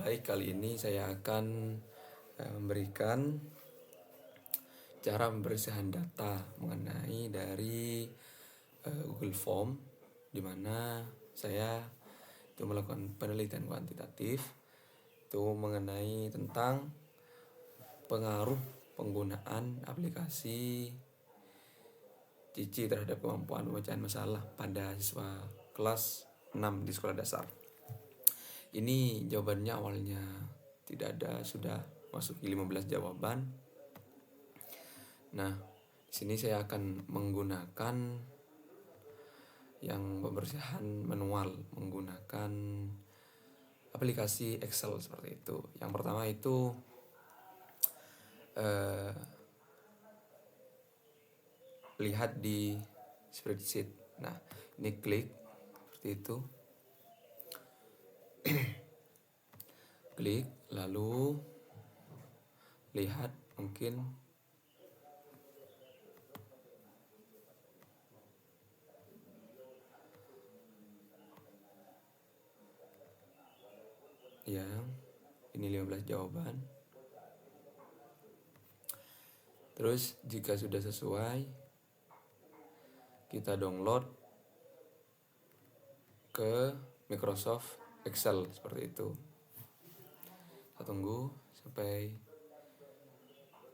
Baik, kali ini saya akan memberikan cara pembersihan data mengenai dari Google Form, di mana saya itu melakukan penelitian kuantitatif itu mengenai tentang pengaruh penggunaan aplikasi Cici terhadap kemampuan pemecahan masalah pada siswa kelas 6 di sekolah dasar. Ini jawabannya awalnya tidak ada, sudah masuk 15 jawaban. Nah, di sini saya akan menggunakan yang pembersihan manual menggunakan aplikasi Excel seperti itu. Yang pertama itu lihat di spreadsheet. Nah, ini klik seperti itu. Klik lalu lihat mungkin yang ini 15 jawaban. Terus jika sudah sesuai, kita download ke Microsoft Excel seperti itu. Kita tunggu sampai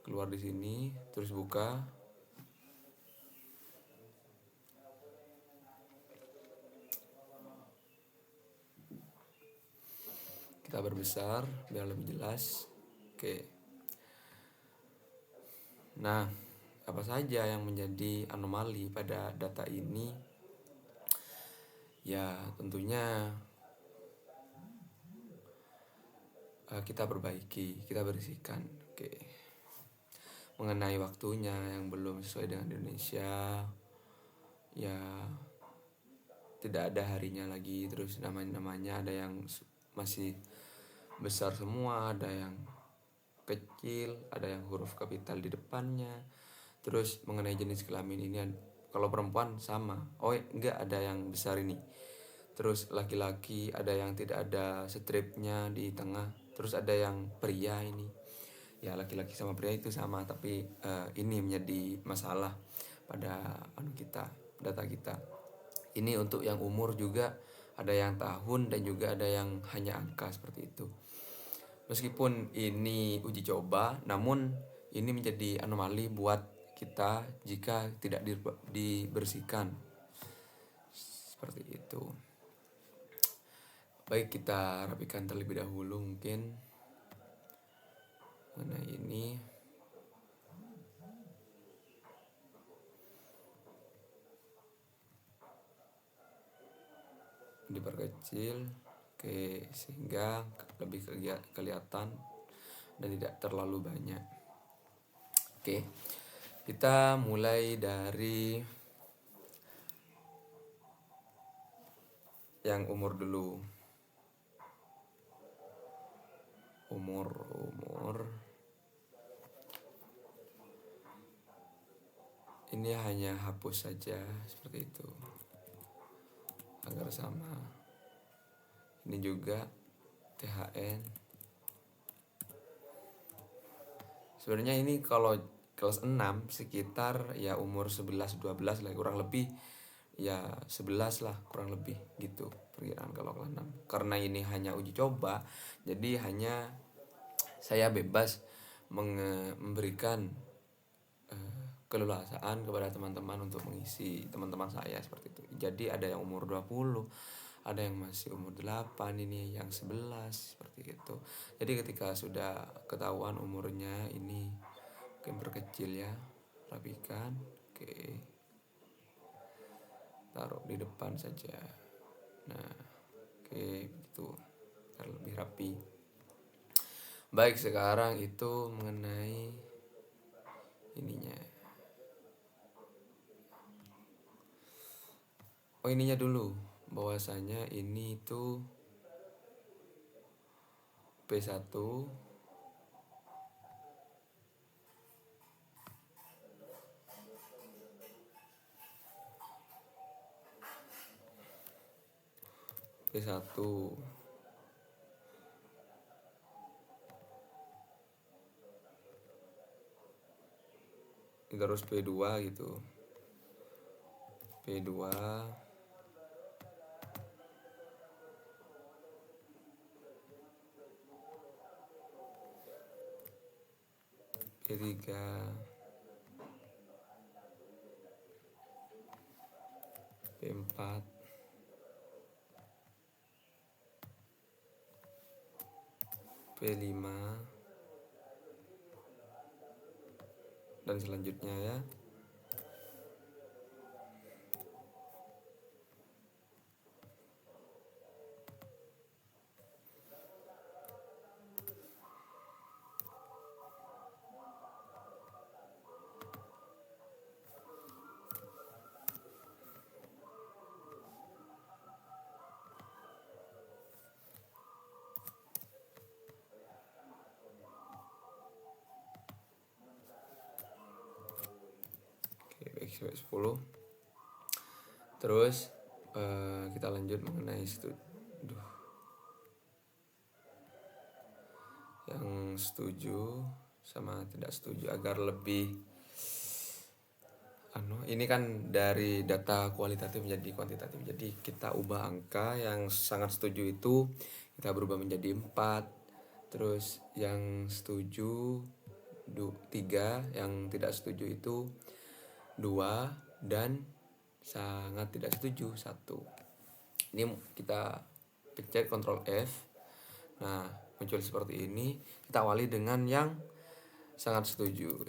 keluar di sini, terus buka. Kita perbesar biar lebih jelas. Oke. Nah, apa saja yang menjadi anomali pada data ini? Ya, tentunya kita perbaiki, kita bersihkan. Oke. Mengenai waktunya yang belum sesuai dengan Indonesia, ya tidak ada harinya lagi. Terus namanya ada yang masih besar semua, ada yang kecil, ada yang huruf kapital di depannya. Terus mengenai jenis kelamin ini, kalau perempuan sama, enggak, ada yang besar ini. Terus laki-laki ada yang tidak ada stripnya di tengah. Terus ada yang pria ini, ya laki-laki sama pria itu sama, tapi ini menjadi masalah pada data kita. Ini untuk yang umur juga ada yang tahun dan juga ada yang hanya angka seperti itu. Meskipun ini uji coba, namun ini menjadi anomali buat kita jika tidak dibersihkan seperti itu. Baik, kita rapikan terlebih dahulu mungkin mengenai ini. Diperkecil, oke, sehingga lebih kelihatan dan tidak terlalu banyak. Oke, kita mulai dari yang umur dulu. Umur ini hanya hapus saja seperti itu agar sama. Ini juga THN. Sebenarnya ini kalau kelas 6 sekitar ya umur 11-12 lah, kurang lebih ya 11 lah kurang lebih gitu perkiraan kalau kelas 6. Karena ini hanya uji coba, jadi hanya saya bebas memberikan keleluasaan kepada teman-teman untuk mengisi, teman-teman saya seperti itu. Jadi ada yang umur 20, ada yang masih umur 8, ini yang 11 seperti itu. Jadi ketika sudah ketahuan umurnya ini, mungkin perkecil ya, rapikan. Oke, taruh di depan saja. Nah, oke, itu lebih rapi. Baik, sekarang itu mengenai ininya. Ininya dulu, bahwasanya ini itu P1 P1 terus P2 gitu. P2 P3 P4 P5 dan selanjutnya ya. Oke, X10. Terus kita lanjut mengenai yang setuju sama tidak setuju agar lebih ini kan dari data kualitatif menjadi kuantitatif. Jadi kita ubah angka yang sangat setuju itu kita berubah menjadi 4. Terus yang setuju 3, yang tidak setuju itu 2, dan sangat tidak setuju 1. Ini kita pencet Ctrl F. Nah, muncul seperti ini. Kita awali dengan yang sangat setuju.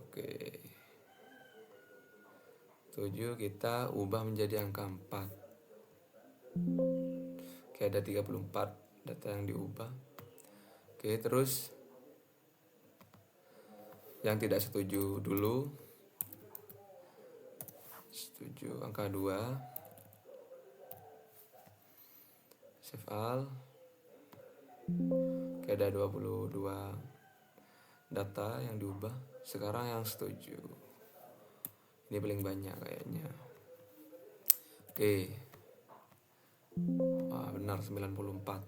Oke. Setuju, kita ubah menjadi angka 4. Oke, ada 34 data yang diubah. Oke, terus yang tidak setuju dulu. Setuju angka 2. Save all. Oke, ada 22 data yang diubah. Sekarang yang setuju. Ini paling banyak kayaknya. Oke. Wah, benar 94.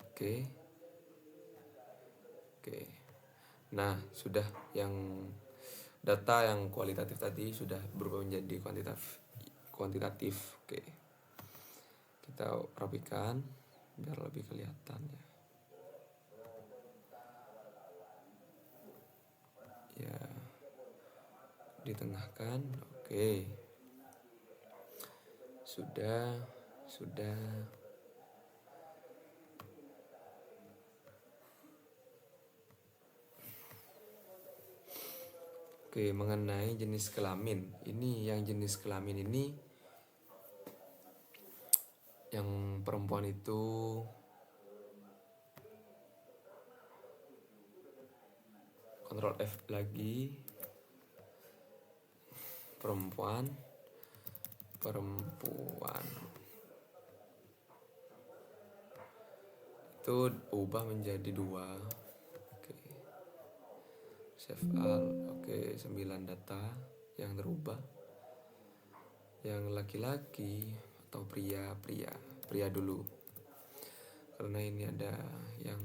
Oke. Nah, sudah yang data yang kualitatif tadi sudah berubah menjadi kuantitatif. Oke. Kita rapikan biar lebih kelihatan ya. Ya. Ditengahkan. Oke. Sudah. Oke, mengenai jenis kelamin. Ini yang jenis kelamin ini yang perempuan itu Ctrl F lagi. Perempuan itu ubah menjadi 2. Oke. Save all. Oke, 9 data yang terubah. Yang laki-laki atau pria dulu, karena ini ada yang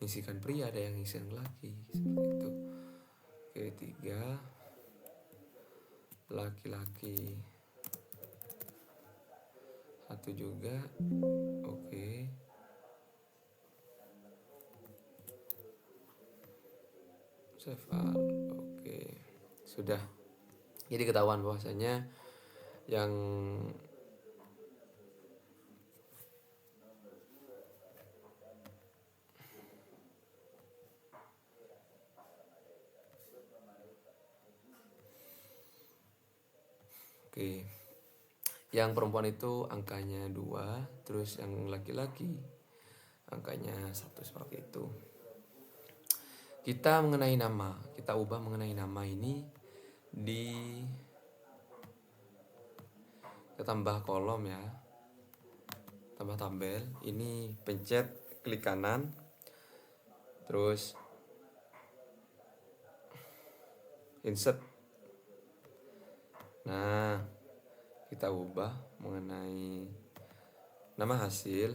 ngisikan pria, ada yang ngisikan laki, seperti itu. Oke, 3 laki-laki, 1 juga. Oke. Save all. Oke, sudah. Jadi ketahuan bahwasanya yang yang perempuan itu angkanya 2, terus yang laki-laki angkanya 1, seperti itu. Kita mengenai nama, kita ubah mengenai nama ini kita tambah kolom ya, tambah tabel. Ini pencet klik kanan, terus insert. Nah, kita ubah mengenai nama hasil.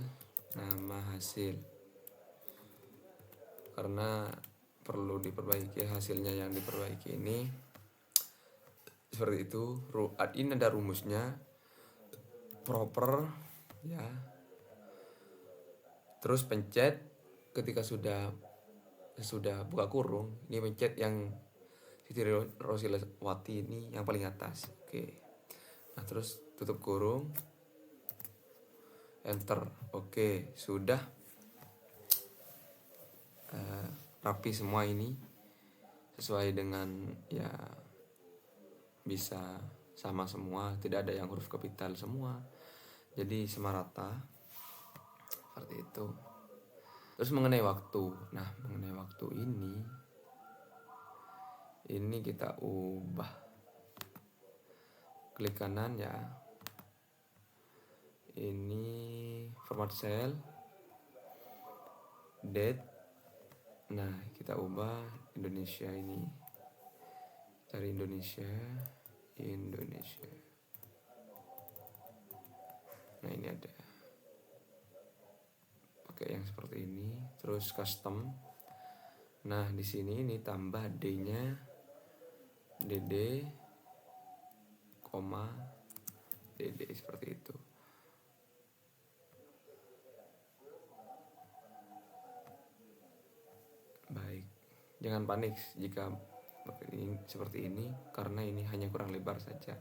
karena perlu diperbaiki. Hasilnya yang diperbaiki ini seperti itu. Ini ada rumusnya proper ya. Terus pencet ketika sudah buka kurung, ini pencet yang Siti Rosilawati ini yang paling atas. Oke. Nah, terus tutup kurung, enter. Oke, sudah rapi semua ini, sesuai dengan ya, bisa sama semua, tidak ada yang huruf kapital semua, jadi semarata seperti itu. Terus mengenai waktu, nah mengenai waktu ini kita ubah, klik kanan ya, ini format cell, date. Nah kita ubah Indonesia, ini cari Indonesia. Nah ini ada, pakai yang seperti ini. Terus custom. Nah di sini ini tambah D-nya DD, koma DD seperti itu. Baik, jangan panik jika seperti ini, karena ini hanya kurang lebar saja.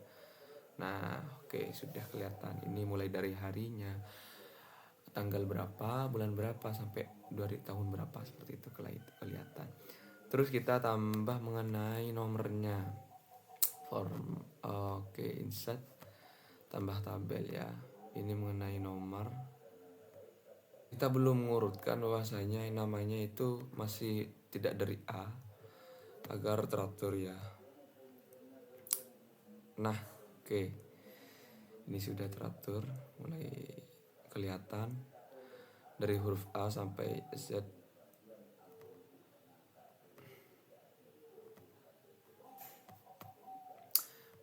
Nah oke, sudah kelihatan. Ini mulai dari harinya, tanggal berapa, bulan berapa, sampai dari tahun berapa, seperti itu kelihatan. Terus kita tambah mengenai nomornya, insert, tambah tabel ya. Ini mengenai nomor. Kita belum mengurutkan bahwasanya namanya itu masih tidak dari A, agar teratur ya. Nah oke, ini sudah teratur, mulai kelihatan dari huruf A sampai Z.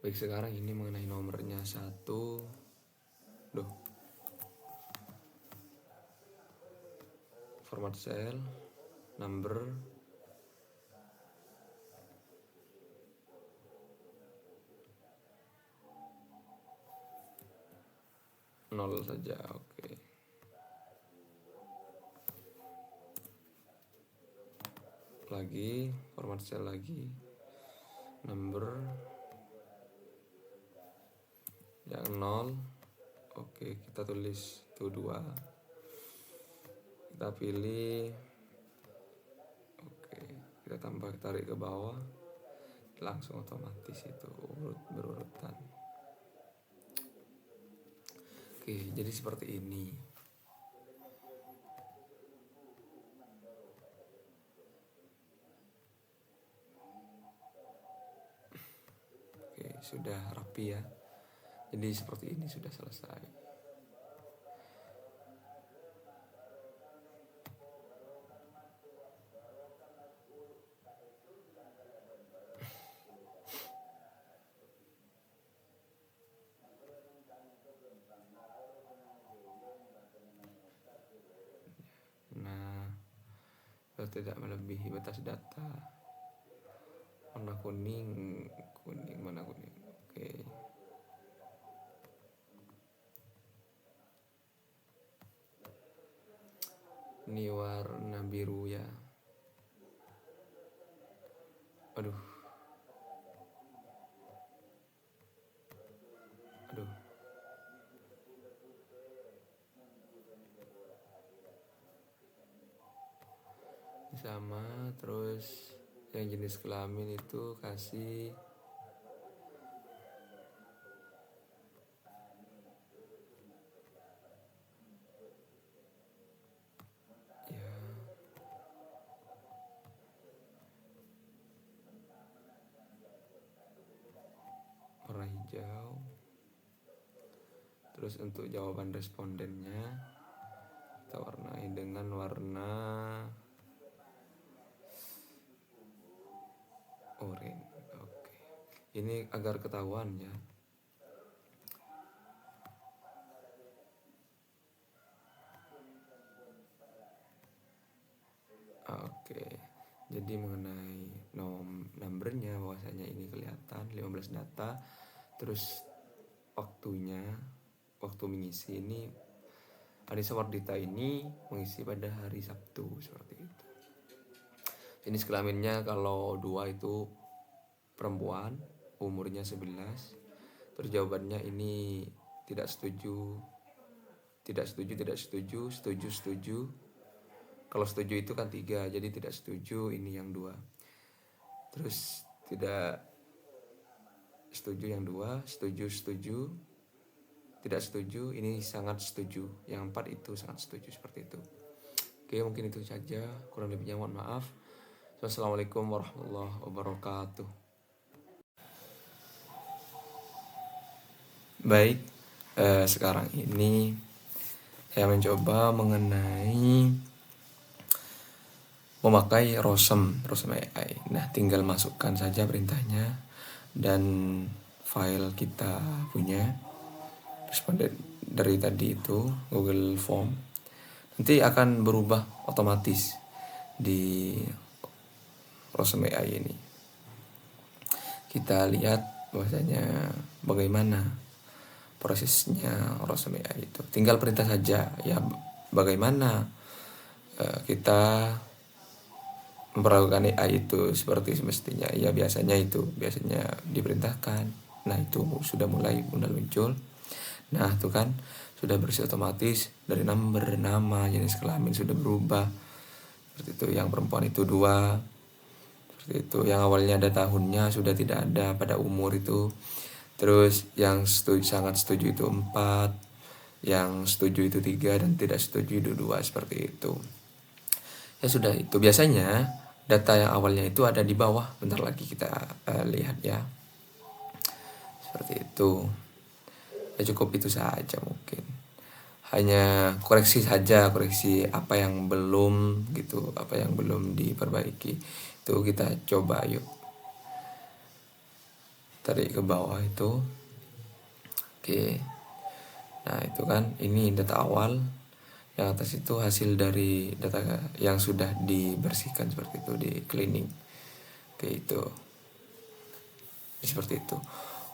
Baik, sekarang ini mengenai nomornya format cell, number, nol saja. Oke. Lagi format cell lagi, number yang 0. Oke, kita tulis itu 2, kita pilih. Oke, kita tambah, tarik ke bawah, langsung otomatis itu berurutan. Oke, jadi seperti ini. Oke, sudah rapi ya. Jadi seperti ini sudah selesai. Nah, tidak melebihi batas data. Warna kuning, mana kuning? Oke. Ini warna biru ya. Aduh. Sama, terus yang jenis kelamin itu kasih ya, warna hijau. Terus untuk jawaban respondennya kita warnai dengan warna oranye. Oke. Ini agar ketahuan ya. Oke, jadi mengenai numbernya bahwasanya ini kelihatan 15 data, terus waktu mengisi ini Anissa Wardita ini mengisi pada hari Sabtu seperti itu. Jenis kelaminnya kalau 2 itu perempuan, umurnya 11. Terus jawabannya ini tidak setuju, tidak setuju, tidak setuju, setuju, setuju. Kalau setuju itu kan 3, jadi tidak setuju ini yang 2. Terus tidak setuju yang 2, setuju, setuju, tidak setuju, ini sangat setuju. Yang 4 itu sangat setuju, seperti itu. Oke, mungkin itu saja, kurang lebihnya mohon maaf. Wassalamualaikum warahmatullahi wabarakatuh. Baik, sekarang ini saya mencoba mengenai memakai Rosem AI. Nah, tinggal masukkan saja perintahnya dan file kita punya responden dari tadi itu Google Form. Nanti akan berubah otomatis di Rosem AI ini. Kita lihat bahwasanya bagaimana prosesnya Rosem AI itu. Tinggal perintah saja ya, bagaimana kita memperlakukan AI itu seperti semestinya. Ya biasanya diperintahkan. Nah, itu sudah mulai muncul. Nah, itu kan sudah bersih otomatis dari number, nama, jenis kelamin sudah berubah. Seperti itu. Yang perempuan itu 2. Seperti itu. Yang awalnya ada tahunnya sudah tidak ada pada umur itu. Terus yang sangat setuju itu 4, yang setuju itu 3, dan tidak setuju itu 2, seperti itu. Ya sudah, itu biasanya data yang awalnya itu ada di bawah. Bentar lagi kita lihat ya. Seperti itu. Ya cukup itu saja mungkin. Hanya koreksi saja, koreksi apa yang belum gitu, apa yang belum diperbaiki. Itu kita coba yuk. Tarik ke bawah itu. Oke. Nah, itu kan ini data awal. Yang atas itu hasil dari data yang sudah dibersihkan seperti itu, di cleaning. Oke, itu. Seperti itu.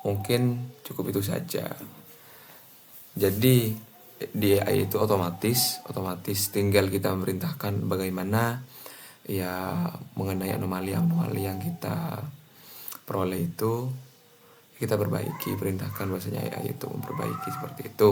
Mungkin cukup itu saja. Jadi di AI itu otomatis tinggal kita memerintahkan bagaimana ya mengenai anomali yang kita peroleh itu kita perbaiki, perintahkan bahwasanya AI itu memperbaiki seperti itu.